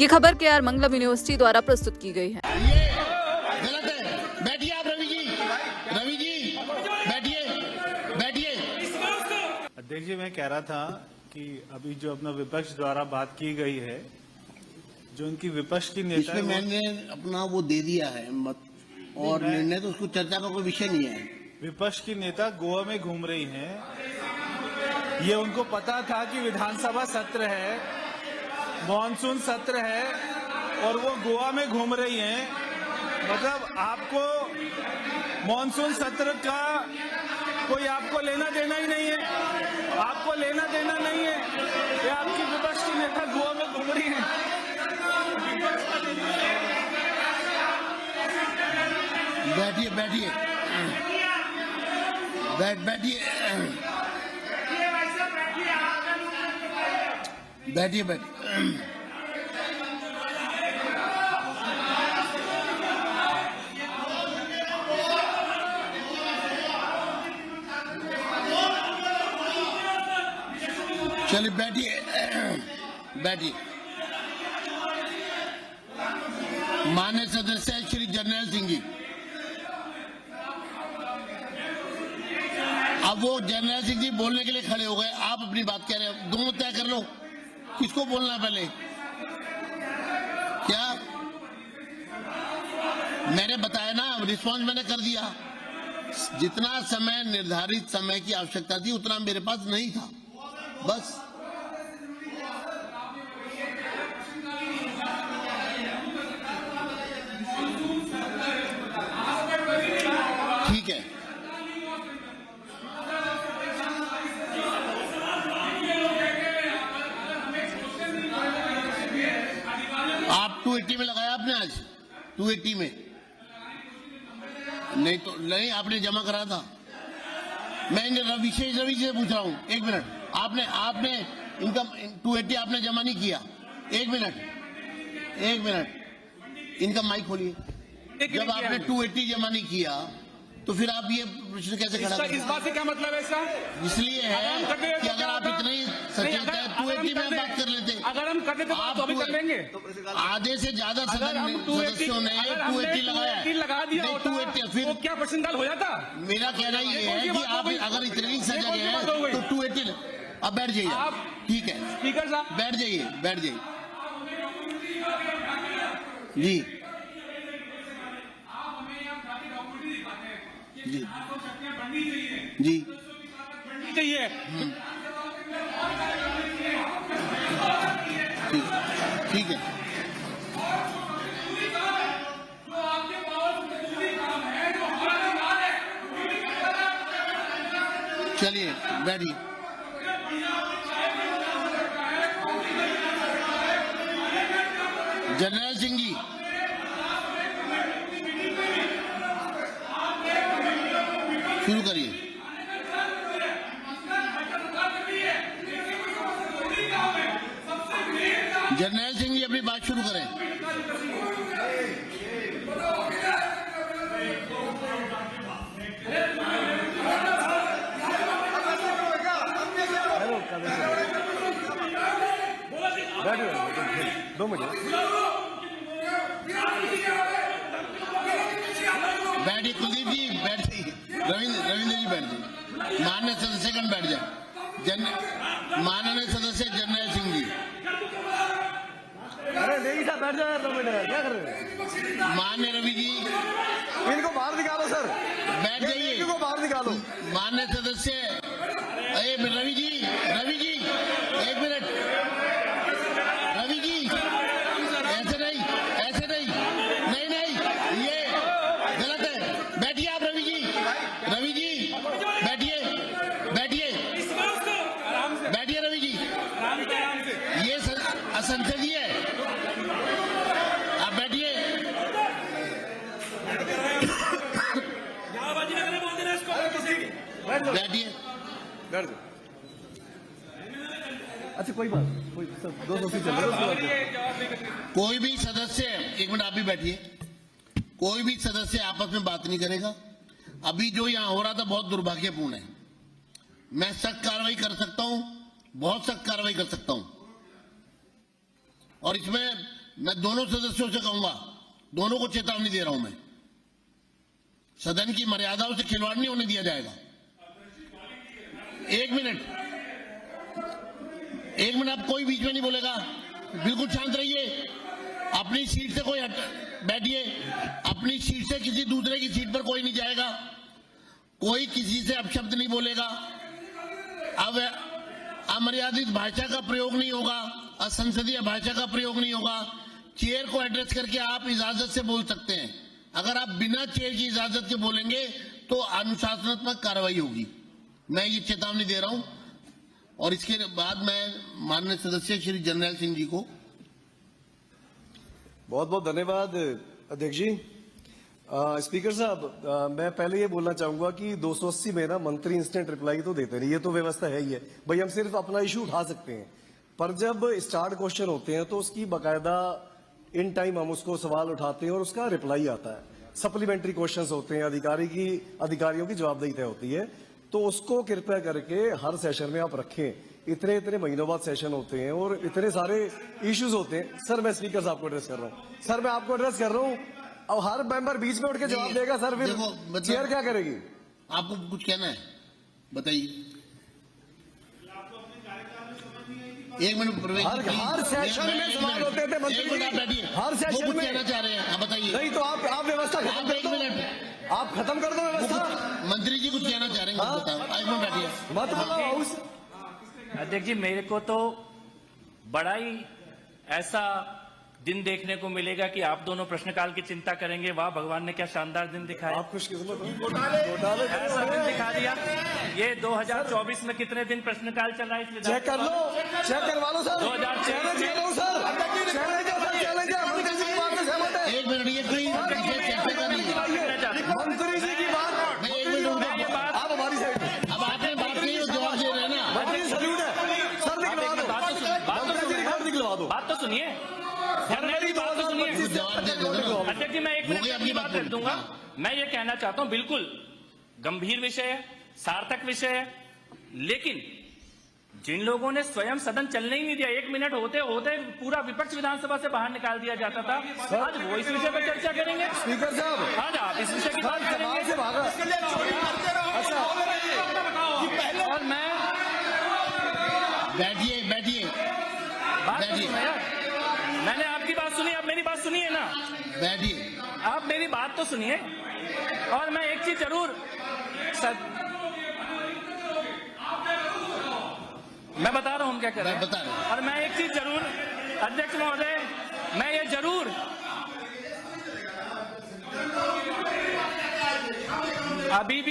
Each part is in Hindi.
ये खबर KR मंगलम यूनिवर्सिटी द्वारा प्रस्तुत की गई है। ये गलत है। बैठिए आप रवि जी बैठिए बैठिए। अध्यक्ष जी, मैं कह रहा था कि अभी जो अपना विपक्ष द्वारा बात की गई है, जो उनकी विपक्ष की नेता इसमें मैंने अपना वो दे दिया है मत और निर्णय, तो उसको चर्चा का कोई विषय नहीं है। विपक्ष की नेता गोवा में घूम रही हैं। ये उनको पता था कि विधानसभा सत्र है, मॉनसून सत्र है, और वो गोवा में घूम रही हैं। मतलब आपको मॉनसून सत्र का कोई आपको लेना देना ही नहीं है, आपको लेना देना नहीं है। ये आपकी विपक्ष की नेता गोवा में घूम रही है। बैठिए बैठिए बैठिए बैठिए बैठिए। चलिए बैठिए बैठिए। माननीय सदस्य श्री जर्नैल सिंह जी, अब वो जर्नैल सिंह जी बोलने के लिए खड़े हो गए, आप अपनी बात कह रहे हो, दोनों तय कर लो किसको बोलना है पहले। क्या मैंने बताया ना, रिस्पांस मैंने कर दिया। जितना समय निर्धारित समय की आवश्यकता थी उतना मेरे पास नहीं था, बस। ठीक है, आप 280 में लगाया आपने आज 280 में नहीं तो नहीं, आपने जमा करा था। मैं विशेष रवि से पूछ रहा हूं, एक मिनट। आपने इनकम 280 आपने जमा नहीं किया। एक मिनट इनका माइक खोलिए। जब आपने 280 जमा नहीं किया तो फिर आप ये प्रश्न कैसे खड़ा करते हैं? इस बात से क्या मतलब है इसका? इसलिए है कि अगर आप इतने ही सचेत हैं 280 में बात कर लेते। अगर हम करते तो बात तो अभी कर लेंगे। आधे से ज्यादा सदस्यों ने 280 लगा दिया होता 280 फिर तो क्या प्रश्नकाल हो जाता? मेरा कहना ये है कि आप अगर इतनी सजग हैं तो 280 अब बैठ जाइए आप। ठीक है स्पीकर साहब, बैठ जाइए जी जी जी चाहिए ठीक है। चलिए बैठिए। जर्नैल सिंह जी, शुरू करिए। जर्नैल सिंह जी अपनी बात शुरू करें। बैठिए कुलदीप जी, बैठिए। रविंद्र जी बैठ जाइए। माननीय सदस्यगण बैठ जाए। माननीय सदस्य जर्नैल सिंह जी, अरे नहीं साहब बैठ जाओ, 2 मिनट क्या कर रहे हैं? माननीय रवि जी इनको बाहर निकालो सर, बैठ जाइए। इनको बाहर निकालो। माननीय सदस्य रवि जी एक मिनट। रवि जी ऐसे नहीं, ये गलत है। बैठिए आप रवि जी बैठिए रवि जी, ये असंसदीय है। आप बैठिए। अच्छा कोई बात, कोई सब 2 चल रहा है। कोई भी सदस्य, एक मिनट आप भी बैठिए, कोई भी सदस्य आपस में बात नहीं करेगा। अभी जो यहाँ हो रहा था बहुत दुर्भाग्यपूर्ण है। मैं सख्त कार्रवाई कर सकता हूं, बहुत सख्त कार्रवाई कर सकता हूं, और इसमें मैं दोनों सदस्यों से कहूंगा, दोनों को चेतावनी दे रहा हूं मैं, सदन की मर्यादाओं से खिलवाड़ नहीं होने दिया जाएगा। एक मिनट आप कोई बीच में नहीं बोलेगा, बिल्कुल शांत रहिए। अपनी सीट से कोई बैठिए, अपनी सीट से किसी दूसरे की सीट पर कोई नहीं जाएगा, कोई किसी से अपशब्द नहीं बोलेगा, अब अमर्यादित भाषा का प्रयोग नहीं होगा, असंसदीय भाषा का प्रयोग नहीं होगा। चेयर को एड्रेस करके आप इजाजत से बोल सकते हैं। अगर आप बिना चेयर की इजाजत के बोलेंगे तो अनुशासनात्मक कार्रवाई होगी। मैं ये चेतावनी दे रहा हूं। और इसके बाद मैं माननीय सदस्य श्री जर्नैल सिंह जी को बहुत बहुत धन्यवाद अध्यक्ष जी। स्पीकर साहब, मैं पहले ये बोलना चाहूंगा कि 280 में ना मंत्री इंस्टेंट रिप्लाई तो देते नहीं, ये तो व्यवस्था है ही है भाई, हम सिर्फ अपना इशू उठा सकते हैं, पर जब स्टार्ट क्वेश्चन होते हैं तो उसकी बाकायदा इन टाइम हम उसको सवाल उठाते हैं और उसका रिप्लाई आता है। सप्लीमेंट्री क्वेश्चंस होते हैं, अधिकारियों की जवाबदेही तय होती है, तो उसको कृपया करके हर सेशन में आप रखें। इतने महीनों बाद सेशन होते हैं और इतने सारे इश्यूज होते हैं। सर, मैं स्पीकर साहब को एड्रेस कर रहा हूँ, सर मैं आपको एड्रेस कर रहा हूँ, और हर मेंबर बीच में उठ के जवाब देगा सर, फिर चेयर क्या करेगी? आपको कुछ कहना है, बताइए। एक मिनट प्रवेश, हर सेशन में सवाल होते थे मंत्री जी, हर सेशन में कहना चाह रहे हैं, आप बताइए। नहीं तो आप व्यवस्था खत्म कर दो, आप खत्म कर दो व्यवस्था। मंत्री जी कुछ कहना चाह रहे हैं, बताओ। एक मिनट बैठिए, मत बताओ। अध्यक्ष जी, मेरे को तो बड़ा ही ऐसा दिन देखने को मिलेगा कि आप दोनों प्रश्नकाल की चिंता करेंगे। वाह भगवान ने क्या शानदार दिन दिखाया, आप खुशकिस्मत हो, ऐसा दिन दिखा दिया। ये 2024 में कितने दिन प्रश्नकाल चला है? चेक कर लो, चेक करवा लो सर। 2024 एक मिनट, ये कोई चर्चा कर रही है मंत्री जी की बात, आप हमारी साइड, अब आपने बात नहीं, जवाब दे रहे हैं ना। मंत्री सल्यूट है सर, दिखलवा दो, दिखलवा दो। बात तो सुनिए, बात तो सुनिए। अध्यक्ष जी, मैं एक मिनट की बात रख दूंगा। मैं ये कहना चाहता हूं, बिल्कुल गंभीर विषय है, सार्थक विषय है, लेकिन जिन लोगों ने स्वयं सदन चलने ही नहीं दिया, 1 मिनट होते होते पूरा विपक्ष विधानसभा से बाहर निकाल दिया जाता था, आज वो इस विषय पर चर्चा करेंगे। स्पीकर साहब, आज आप इस विषय की बात करेंगे। और मैं बैठिए, बात तो सुनो यार, मैंने आपकी बात सुनी, आप मेरी बात सुनिए ना, बैठिए, आप मेरी बात तो सुनिए। और मैं एक चीज जरूर मैं बता रहा हूं हम क्या कर रहे हैं, बता रहे हैं। और मैं एक चीज जरूर, अध्यक्ष महोदय, मैं ये जरूर अभी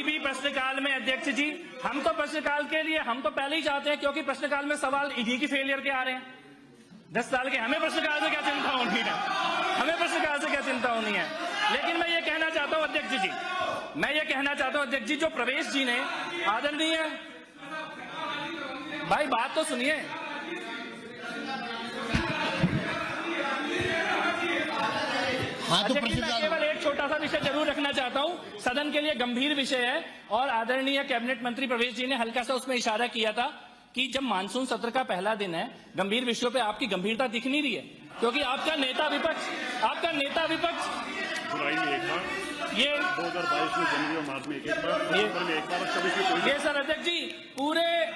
भी प्रश्नकाल में अध्यक्ष जी, हम तो प्रश्नकाल के लिए हम तो पहले ही चाहते हैं, क्योंकि प्रश्नकाल में सवाल इन्हीं की फेलियर के आ रहे हैं 10 साल के। हमें प्रश्नकाल से क्या चिंता होनी है, हमें प्रश्नकाल से क्या चिंता होनी है। लेकिन मैं ये कहना चाहता हूं अध्यक्ष जी, जो प्रवेश जी ने आदरणीय भाई, बात तो सुनिए। हाँ, तो अध्यक्ष जी, मैं केवल एक छोटा सा विषय जरूर रखना चाहता हूं, सदन के लिए गंभीर विषय है, और आदरणीय कैबिनेट मंत्री प्रवेश जी ने हल्का सा उसमें इशारा किया था कि जब मानसून सत्र का पहला दिन है, गंभीर विषयों पे आपकी गंभीरता दिख नहीं रही है, क्योंकि आपका नेता विपक्ष ये 2022 में जनवरी और मार्च में एक बार ये सर अध्यक्ष जी, पूरे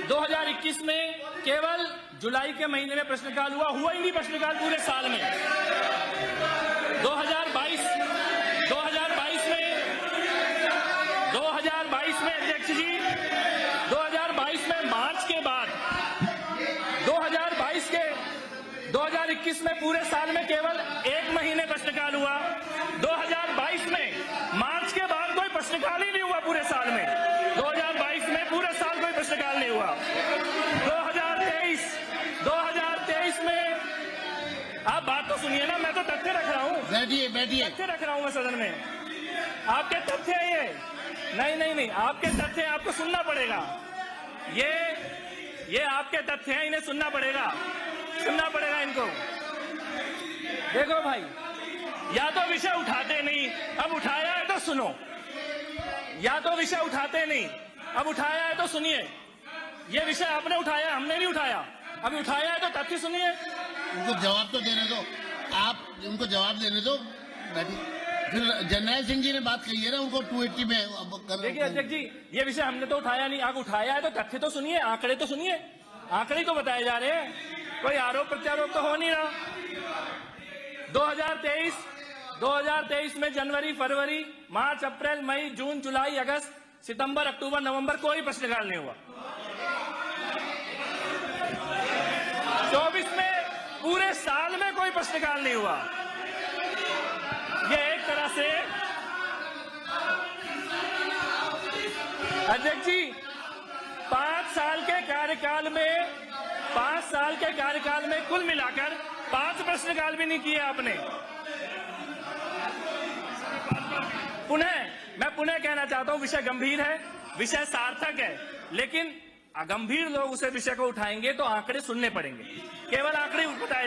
2021 में केवल जुलाई के महीने में प्रश्नकाल हुआ ही नहीं प्रश्नकाल पूरे साल में। 2022 में अध्यक्ष जी, 2022 में मार्च के बाद 2021 में पूरे साल में केवल 1 महीने प्रश्नकाल हुआ। 2022 में मार्च के बाद कोई प्रश्नकाल ही नहीं हुआ पूरे साल में। 2022 में पूरे साल कोई प्रश्नकाल नहीं हुआ। 2023 में, आप बात तो सुनिए ना, मैं तो तथ्य रख रहा हूँ, तथ्य रख रहा हूँ मैं सदन में। आपके तथ्य है ये, नहीं, आपके तथ्य आपको सुनना पड़ेगा। ये आपके तथ्य हैं, इन्हें सुनना पड़ेगा इनको। देखो भाई, या तो विषय उठाते नहीं, अब उठाया है तो सुनो, या तो विषय उठाते नहीं, अब उठाया है तो सुनिए। ये विषय आपने उठाया, हमने नहीं उठाया, अब उठाया है तो तथ्य सुनिए। उनको जवाब तो देने दो, आप उनको जवाब देने दो, बैठिए। फिर जर्नैल सिंह जी ने बात कही है ना, उनको 280 में अब देखिए अध्यक्ष जी, ये विषय हमने तो उठाया नहीं, आप उठाया है तो तथ्य तो सुनिए, आंकड़े तो सुनिए, आंकड़े तो बताए जा रहे हैं, कोई आरोप प्रत्यारोप तो हो नहीं रहा। 2023 में जनवरी, फरवरी, मार्च, अप्रैल, मई, जून, जुलाई, अगस्त, सितंबर, अक्टूबर, नवंबर कोई प्रश्नकाल नहीं हुआ। 24 में पूरे साल में कोई प्रश्नकाल नहीं हुआ। ये एक तरह से अध्यक्ष जी 5 साल के कार्यकाल में कुल मिलाकर 5 प्रश्नकाल भी नहीं किए आपने। मैं पुनः कहना चाहता हूं, विषय गंभीर है, विषय सार्थक है, लेकिन गंभीर लोग उसे विषय को उठाएंगे तो आंकड़े सुनने पड़ेंगे। केवल आंकड़े बताए